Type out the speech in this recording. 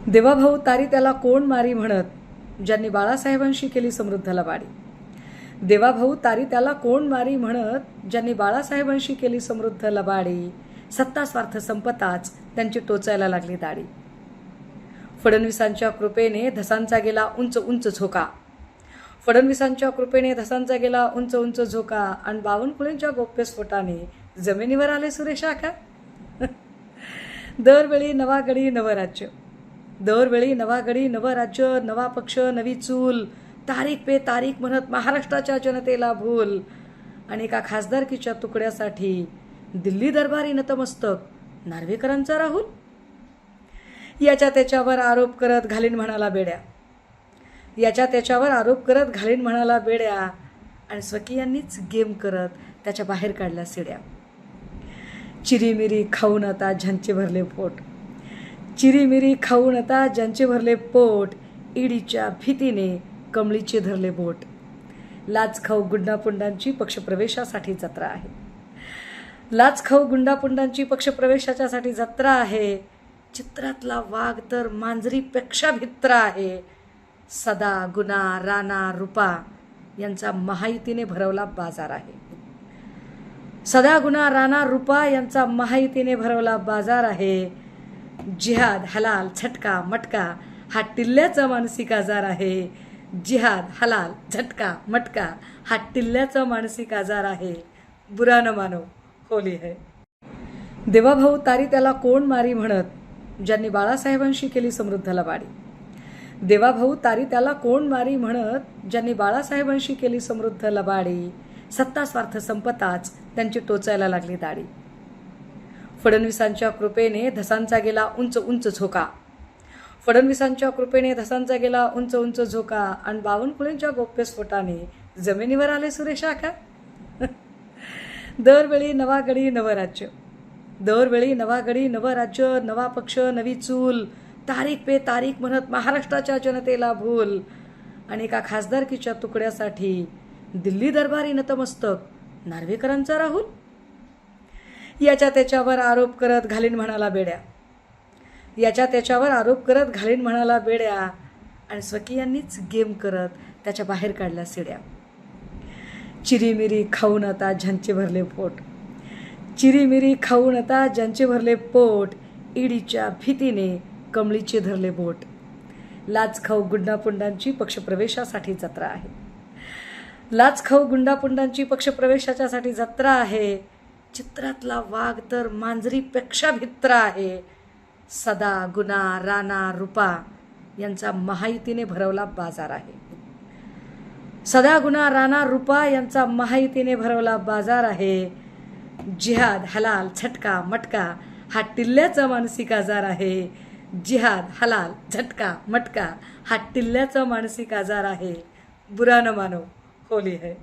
देवाभाऊ तारी त्याला कोण मारी म्हणत, ज्यांनी बाळासाहेबांशी केली समृद्ध लबाडी. देवाभाऊ तारी त्याला कोण मारी म्हणत, ज्यांनी बाळासाहेबांशी केली समृद्ध लबाडी. सत्ता स्वार्थ संपताच त्यांची टोचायला लागली दाढी. फडणवीसांच्या कृपेने धसांचा गेला उंच उंच झोका. फडणवीसांच्या कृपेने धसांचा गेला उंच उंच झोका. आणि बावनकुळेंच्या गौप्यस्फोटाने जमिनीवर आले सुरेश आका. दरवेळी नवा गडी नवं राज्य, दरवेळी नवा गडी नवं राज्य, नवा पक्ष नवी चूल. तारीख पे तारीख म्हणत महाराष्ट्राच्या जनतेला भूल. आणि एका खासदारकीच्या तुकड्यासाठी दिल्ली दरबारी नतमस्तक नार्वेकरांचा राहुल. याच्या त्याच्यावर आरोप करत घालीन म्हणाला बेड्या, याच्या त्याच्यावर आरोप करत घालीन म्हणाला बेड्या. आणि स्वकीयांनीच गेम करत त्याच्या बाहेर काढल्या सिड्या. चिरीमिरी खाऊन आता ज्यांचे भरले पोट, चिरीमिरी खाऊन आता ज्यांचे भरले पोट. ईडीच्या भीतीने कमळीचे धरले बोट. लाच खाऊ गुंडापुंडांची पक्षप्रवेशासाठी जत्रा आहे, लाच खाऊ गुंडापुंडांची पक्षप्रवेशाच्यासाठी जत्रा आहे. चित्रातला वाघ तर मांजरीपेक्षा भित्रा आहे. सदा गुना राणा रुपा यांचा महायुतीने भरवला बाजार आहे. सदा गुना राणा रुपा यांचा महायुतीने भरवला बाजार आहे. जिहाद हलाल झटका मटका हा टिल्ल्याचा मानसिक आजार आहे. जिहाद हलाल झटका मटका हा टिल्ल्याचा मानसिक आजार आहे. बुरा न मानो होली है. देवाभाऊ तारी त्याला कोण मारी म्हणत, ज्यांनी बाळासाहेबांशी केली समृद्ध लबाडी. देवाभाऊ तारी त्याला कोण मारी म्हणत, ज्यांनी बाळासाहेबांशी केली समृद्ध लबाडी. सत्ता स्वार्थ संपताच त्यांची टोचायला लागली दाढी. फडणवीसांच्या कृपेने धसांचा गेला उंच उंच झोका. फडणवीसांच्या कृपेने धसांचा गेला उंच उंच झोका. आणि बावनकुळेंच्या गौप्यस्फोटाने जमिनीवर आले सुरेश आका. दरवेळी नवा गडी नवं राज्य, दरवेळी नवा गडी नवं राज्य, नवा पक्ष नवी चूल. तारीख पे तारीख म्हणत महाराष्ट्राच्या जनतेला भूल. आणि एका खासदारकीच्या तुकड्यासाठी दिल्ली दरबारी नतमस्तक नार्वेकरांचा राहुल. याच्या त्याच्यावर आरोप करत घालीन म्हणाला बेड्या, याच्या त्याच्यावर आरोप करत घालीन म्हणाला बेड्या. आणि स्वकीयांनीच गेम करत त्याच्या बाहेर काढल्या सिड्या. चिरीमिरी खाऊन आता ज्यांचे भरले पोट, चिरीमिरी खाऊन आता ज्यांचे भरले पोट. ईडीच्या भीतीने कमळीचे धरले बोट. लाच खाऊ गुंडापुंडांची पक्षप्रवेशासाठी जत्रा आहे, लाच खाऊ गुंडापुंडांची पक्षप्रवेशाच्यासाठी जत्रा आहे. चित्रातला वाघ तर मांजरीपेक्षा भित्रा आहे. सदा गुना राणा रुपा यांचा महायुतीने भरवला बाजार आहे. सदा गुना राणा रुपा यांचा महायुतीने भरवला बाजार आहे. जिहाद हलाल झटका मटका हा टिल्ल्याचा मानसिक आजार आहे. जिहाद हलाल झटका मटका हा टिल्ल्याचा मानसिक आजार आहे. बुरा न मानो होली है.